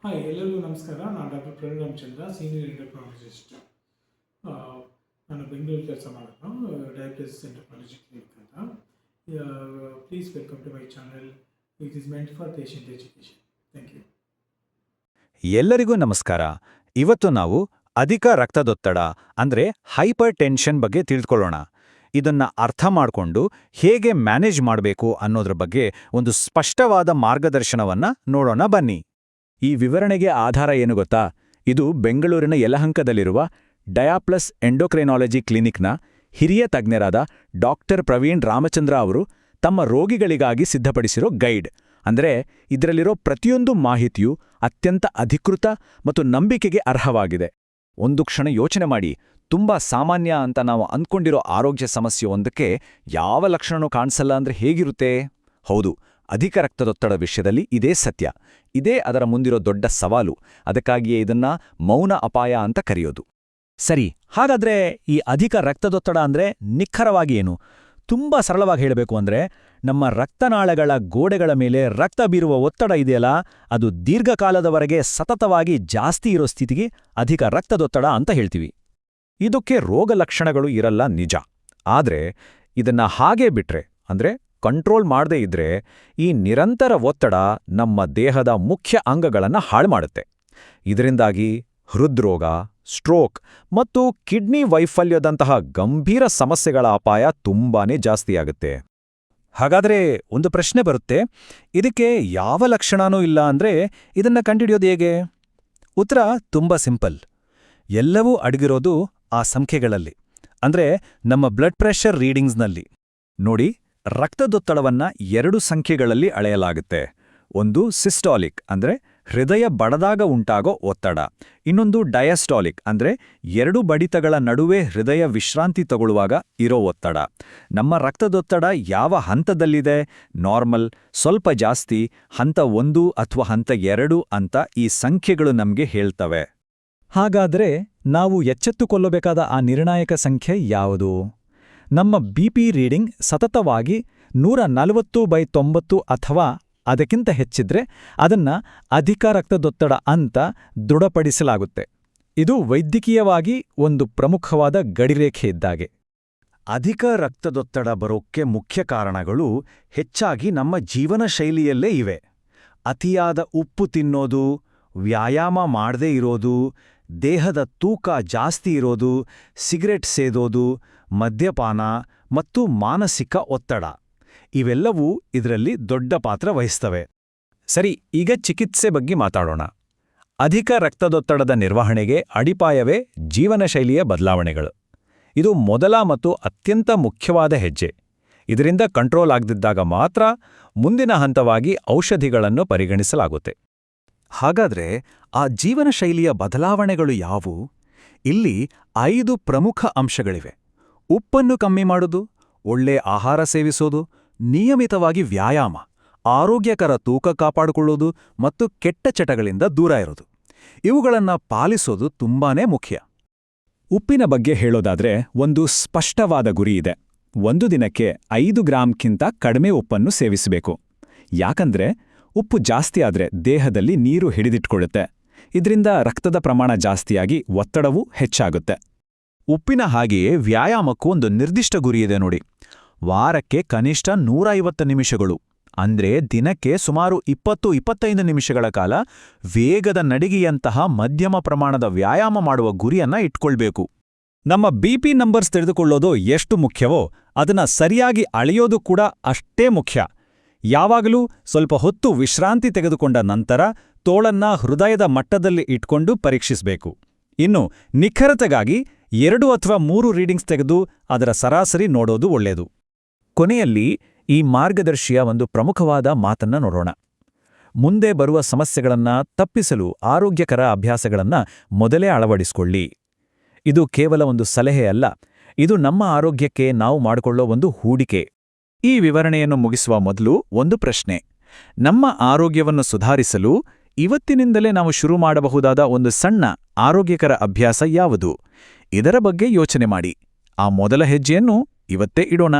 Hi ಎಲ್ಲರಿಗೂ ನಮಸ್ಕಾರ. ನಾನು doctor Praveen Ramachandra, senior endocrinologist. ನಾನು ಬೆಂಗಳೂರು ಕೆಲಸ ಮಾಡೋದು, ಡಯಾಬಿಟಿಸ್ ಎಂಡೋಕ್ರೈನಾಲಜಿ ಕ್ಲಿನಿಕ್ ಅಂತ. Please welcome to my channel. It is meant for patient education. Thank you. ಎಲ್ಲರಿಗೂ ನಮಸ್ಕಾರ. ಇವತ್ತು ನಾವು ಅಧಿಕ ರಕ್ತದೊತ್ತಡ ಅಂದ್ರೆ ಹೈಪರ್ ಟೆನ್ಷನ್ ಬಗ್ಗೆ ತಿಳ್ಕೊಳ್ಳೋಣ. ಇದನ್ನ ಅರ್ಥ ಮಾಡಿಕೊಂಡು ಹೇಗೆ ಮ್ಯಾನೇಜ್ ಮಾಡಬೇಕು ಅನ್ನೋದ್ರ ಬಗ್ಗೆ ಒಂದು ಸ್ಪಷ್ಟವಾದ ಮಾರ್ಗದರ್ಶನವನ್ನ ನೋಡೋಣ ಬನ್ನಿ. ಈ ವಿವರಣೆಗೆ ಆಧಾರ ಏನು ಗೊತ್ತಾ? ಇದು ಬೆಂಗಳೂರಿನ ಯಲಹಂಕದಲ್ಲಿರುವ ಡಯಾಪ್ಲಸ್ ಎಂಡೋಕ್ರೈನಾಲಜಿ ಕ್ಲಿನಿಕ್ನ ಹಿರಿಯ ತಜ್ಞರಾದ ಡಾಕ್ಟರ್ ಪ್ರವೀಣ್ ರಾಮಚಂದ್ರ ಅವರು ತಮ್ಮ ರೋಗಿಗಳಿಗಾಗಿ ಸಿದ್ಧಪಡಿಸಿರೋ ಗೈಡ್. ಅಂದರೆ ಇದರಲ್ಲಿರೋ ಪ್ರತಿಯೊಂದು ಮಾಹಿತಿಯೂ ಅತ್ಯಂತ ಅಧಿಕೃತ ಮತ್ತು ನಂಬಿಕೆಗೆ ಅರ್ಹವಾಗಿದೆ. ಒಂದು ಕ್ಷಣ ಯೋಚನೆ ಮಾಡಿ, ತುಂಬಾ ಸಾಮಾನ್ಯ ಅಂತ ನಾವು ಅಂದ್ಕೊಂಡಿರೋ ಆರೋಗ್ಯ ಸಮಸ್ಯೆ ಒಂದಕ್ಕೆ ಯಾವ ಲಕ್ಷಣನೂ ಕಾಣಿಸಲ್ಲ ಅಂದ್ರೆ ಹೇಗಿರುತ್ತೆ? ಹೌದು, ಅಧಿಕ ರಕ್ತದೊತ್ತಡ ವಿಷಯದಲ್ಲಿ ಇದೇ ಸತ್ಯ. ಇದೇ ಅದರ ಮುಂದಿರೋ ದೊಡ್ಡ ಸವಾಲು. ಅದಕ್ಕಾಗಿಯೇ ಇದನ್ನ ಮೌನ ಅಪಾಯ ಅಂತ ಕರೆಯೋದು. ಸರಿ, ಹಾಗಾದ್ರೆ ಈ ಅಧಿಕ ರಕ್ತದೊತ್ತಡ ಅಂದ್ರೆ ನಿಖರವಾಗಿ ಏನು? ತುಂಬಾ ಸರಳವಾಗಿ ಹೇಳಬೇಕು ಅಂದ್ರೆ, ನಮ್ಮ ರಕ್ತನಾಳಗಳ ಗೋಡೆಗಳ ಮೇಲೆ ರಕ್ತ ಬೀರುವ ಒತ್ತಡ ಇದೆಯಲ್ಲ, ಅದು ದೀರ್ಘಕಾಲದವರೆಗೆ ಸತತವಾಗಿ ಜಾಸ್ತಿ ಇರೋ ಸ್ಥಿತಿಗೆ ಅಧಿಕ ರಕ್ತದೊತ್ತಡ ಅಂತ ಹೇಳ್ತೀವಿ. ಇದಕ್ಕೆ ರೋಗ ಲಕ್ಷಣಗಳು ಇರಲ್ಲ ನಿಜ. ಆದ್ರೆ ಇದನ್ನ ಹಾಗೇ ಬಿಟ್ರೆ, ಅಂದ್ರೆ ಕಂಟ್ರೋಲ್ ಮಾಡದೇ ಇದ್ರೆ, ಈ ನಿರಂತರ ಒತ್ತಡ ನಮ್ಮ ದೇಹದ ಮುಖ್ಯ ಅಂಗಗಳನ್ನು ಹಾಳುಮಾಡುತ್ತೆ. ಇದರಿಂದಾಗಿ ಹೃದ್ರೋಗ, ಸ್ಟ್ರೋಕ್ ಮತ್ತು ಕಿಡ್ನಿ ವೈಫಲ್ಯದಂತಹ ಗಂಭೀರ ಸಮಸ್ಯೆಗಳ ಅಪಾಯ ತುಂಬಾನೇ ಜಾಸ್ತಿಯಾಗುತ್ತೆ. ಹಾಗಾದ್ರೆ ಒಂದು ಪ್ರಶ್ನೆ ಬರುತ್ತೆ, ಇದಕ್ಕೆ ಯಾವ ಲಕ್ಷಣನೂ ಇಲ್ಲ ಅಂದ್ರೆ ಇದನ್ನ ಕಂಡುಹಿಡಿಯೋದು ಹೇಗೆ? ಉತ್ತರ ತುಂಬಾ ಸಿಂಪಲ್. ಎಲ್ಲವೂ ಅಡಗಿರೋದು ಆ ಸಂಖ್ಯೆಗಳಲ್ಲಿ, ಅಂದ್ರೆ ನಮ್ಮ ಬ್ಲಡ್ ಪ್ರೆಷರ್ ರೀಡಿಂಗ್ಸ್ನಲ್ಲಿ. ನೋಡಿ, ರಕ್ತದೊತ್ತಡವನ್ನ 2 ಸಂಖ್ಯೆಗಳಲ್ಲಿ ಅಳೆಯಲಾಗುತ್ತೆ. ಒಂದು ಸಿಸ್ಟಾಲಿಕ್ ಅಂದ್ರೆ ಹೃದಯ ಬಡದಾಗ ಉಂಟಾಗೋ ಒತ್ತಡ, ಇನ್ನೊಂದು ಡಯಾಸ್ಟಾಲಿಕ್ ಅಂದ್ರೆ 2 ಬಡಿತಗಳ ನಡುವೆ ಹೃದಯ ವಿಶ್ರಾಂತಿ ತಗೊಳ್ಳುವಾಗ ಇರೋ ಒತ್ತಡ. ನಮ್ಮ ರಕ್ತದೊತ್ತಡ ಯಾವ ಹಂತದಲ್ಲಿದೆ? ನಾರ್ಮಲ್, ಸ್ವಲ್ಪ ಜಾಸ್ತಿ, ಹಂತ 1 ಅಥವಾ ಹಂತ 2 ಅಂತ ಈ ಸಂಖ್ಯೆಗಳು ನಮ್ಗೆ ಹೇಳ್ತವೆ. ಹಾಗಾದ್ರೆ ನಾವು ಎಚ್ಚೆತ್ತುಕೊಳ್ಳಬೇಕಾದ ಆ ನಿರ್ಣಾಯಕ ಸಂಖ್ಯೆ ಯಾವುದು? ನಮ್ಮ ಬಿಪಿ ರೀಡಿಂಗ್ ಸತತವಾಗಿ 140/90 ಅಥವಾ ಅದಕ್ಕಿಂತ ಹೆಚ್ಚಿದ್ರೆ ಅದನ್ನ ಅಧಿಕ ರಕ್ತದೊತ್ತಡ ಅಂತ ದೃಢಪಡಿಸಲಾಗುತ್ತೆ. ಇದು ವೈದ್ಯಕೀಯವಾಗಿ ಒಂದು ಪ್ರಮುಖವಾದ ಗಡಿರೇಖೆ ಇದ್ದಾಗೆ. ಅಧಿಕ ರಕ್ತದೊತ್ತಡ ಬರೋಕ್ಕೆ ಮುಖ್ಯ ಕಾರಣಗಳು ಹೆಚ್ಚಾಗಿ ನಮ್ಮ ಜೀವನ ಶೈಲಿಯಲ್ಲೇ ಇವೆ. ಅತಿಯಾದ ಉಪ್ಪು ತಿನ್ನೋದು, ವ್ಯಾಯಾಮ ಮಾಡದೇ ಇರೋದು, ದೇಹದ ತೂಕ ಜಾಸ್ತಿ ಇರೋದು, ಸಿಗರೆಟ್ ಸೇದೋದು, ಮದ್ಯಪಾನ ಮತ್ತು ಮಾನಸಿಕ ಒತ್ತಡ ಇವೆಲ್ಲವೂ ಇದರಲ್ಲಿ ದೊಡ್ಡ ಪಾತ್ರ ವಹಿಸ್ತವೆ. ಸರಿ, ಈಗ ಚಿಕಿತ್ಸೆ ಬಗ್ಗೆ ಮಾತಾಡೋಣ. ಅಧಿಕ ರಕ್ತದೊತ್ತಡದ ನಿರ್ವಹಣೆಗೆ ಅಡಿಪಾಯವೇ ಜೀವನಶೈಲಿಯ ಬದಲಾವಣೆಗಳು. ಇದು ಮೊದಲ ಮತ್ತು ಅತ್ಯಂತ ಮುಖ್ಯವಾದ ಹೆಜ್ಜೆ. ಇದರಿಂದ ಕಂಟ್ರೋಲ್ ಆಗದಿದ್ದಾಗ ಮಾತ್ರ ಮುಂದಿನ ಹಂತವಾಗಿ ಔಷಧಿಗಳನ್ನು ಪರಿಗಣಿಸಲಾಗುತ್ತೆ. ಹಾಗಾದ್ರೆ ಆ ಜೀವನಶೈಲಿಯ ಬದಲಾವಣೆಗಳು ಯಾವುವು? ಇಲ್ಲಿ 5 ಪ್ರಮುಖ ಅಂಶಗಳಿವೆ. ಉಪ್ಪನ್ನು ಕಮ್ಮಿ ಮಾಡೋದು, ಒಳ್ಳೆ ಆಹಾರ ಸೇವಿಸೋದು, ನಿಯಮಿತವಾಗಿ ವ್ಯಾಯಾಮ, ಆರೋಗ್ಯಕರ ತೂಕ ಕಾಪಾಡಿಕೊಳ್ಳೋದು ಮತ್ತು ಕೆಟ್ಟ ಚಟಗಳಿಂದ ದೂರ ಇರೋದು. ಇವುಗಳನ್ನ ಪಾಲಿಸೋದು ತುಂಬಾನೇ ಮುಖ್ಯ. ಉಪ್ಪಿನ ಬಗ್ಗೆ ಹೇಳೋದಾದ್ರೆ ಒಂದು ಸ್ಪಷ್ಟವಾದ ಗುರಿ ಇದೆ. 1 ದಿನಕ್ಕೆ 5 ಗ್ರಾಂಕ್ಕಿಂತ ಕಡಿಮೆ ಉಪ್ಪನ್ನು ಸೇವಿಸಬೇಕು. ಯಾಕಂದ್ರೆ ಉಪ್ಪು ಜಾಸ್ತಿ ಆದ್ರೆ ದೇಹದಲ್ಲಿ ನೀರು ಹಿಡಿದಿಟ್ಕೊಳ್ಳುತ್ತೆ. ಇದರಿಂದ ರಕ್ತದ ಪ್ರಮಾಣ ಜಾಸ್ತಿಯಾಗಿ ಒತ್ತಡವೂ ಹೆಚ್ಚಾಗುತ್ತೆ. ಉಪ್ಪಿನ ಹಾಗೆಯೇ ವ್ಯಾಯಾಮಕ್ಕೂ ಒಂದು ನಿರ್ದಿಷ್ಟ ಗುರಿಯಿದೆ ನೋಡಿ. ವಾರಕ್ಕೆ ಕನಿಷ್ಠ 150 ನಿಮಿಷಗಳು, ಅಂದ್ರೆ ದಿನಕ್ಕೆ ಸುಮಾರು 20-25 ನಿಮಿಷಗಳ ಕಾಲ ವೇಗದ ನಡಿಗೆಯಂತಹ ಮಧ್ಯಮ ಪ್ರಮಾಣದ ವ್ಯಾಯಾಮ ಮಾಡುವ ಗುರಿಯನ್ನ ಇಟ್ಕೊಳ್ಬೇಕು. ನಮ್ಮ ಬಿಪಿ ನಂಬರ್ಸ್ ತಿಳಿದುಕೊಳ್ಳೋದು ಎಷ್ಟು ಮುಖ್ಯವೋ ಅದನ್ನ ಸರಿಯಾಗಿ ಅಳೆಯೋದು ಕೂಡ ಅಷ್ಟೇ ಮುಖ್ಯ. ಯಾವಾಗಲೂ ಸ್ವಲ್ಪ ಹೊತ್ತು ವಿಶ್ರಾಂತಿ ತೆಗೆದುಕೊಂಡ ನಂತರ ತೋಳನ್ನ ಹೃದಯದ ಮಟ್ಟದಲ್ಲಿ ಇಟ್ಕೊಂಡು ಪರೀಕ್ಷಿಸಬೇಕು. ಇನ್ನು ನಿಖರತೆಗಾಗಿ 2 ಅಥವಾ 3 ರೀಡಿಂಗ್ಸ್ ತೆಗೆದು ಅದರ ಸರಾಸರಿ ನೋಡೋದು ಒಳ್ಳೆಯದು. ಕೊನೆಯಲ್ಲಿ ಈ ಮಾರ್ಗದರ್ಶಿಯ ಒಂದು ಪ್ರಮುಖವಾದ ಮಾತನ್ನ ನೋಡೋಣ. ಮುಂದೆ ಬರುವ ಸಮಸ್ಯೆಗಳನ್ನ ತಪ್ಪಿಸಲು ಆರೋಗ್ಯಕರ ಅಭ್ಯಾಸಗಳನ್ನ ಮೊದಲೇ ಅಳವಡಿಸಿಕೊಳ್ಳಿ. ಇದು ಕೇವಲ ಒಂದು ಸಲಹೆ ಅಲ್ಲ, ಇದು ನಮ್ಮ ಆರೋಗ್ಯಕ್ಕೆ ನಾವು ಮಾಡಿಕೊಳ್ಳೋ ಒಂದು ಹೂಡಿಕೆ. ಈ ವಿವರಣೆಯನ್ನು ಮುಗಿಸುವ ಮೊದಲು ಒಂದು ಪ್ರಶ್ನೆ. ನಮ್ಮ ಆರೋಗ್ಯವನ್ನು ಸುಧಾರಿಸಲು ಇವತ್ತಿನಿಂದಲೇ ನಾವು ಶುರು ಮಾಡಬಹುದಾದ ಒಂದು ಸಣ್ಣ ಆರೋಗ್ಯಕರ ಅಭ್ಯಾಸ ಯಾವುದು? ಇದರ ಬಗ್ಗೆ ಯೋಚನೆ ಮಾಡಿ. ಆ ಮೊದಲ ಹೆಜ್ಜೆಯನ್ನು ಇವತ್ತೇ ಇಡೋಣ.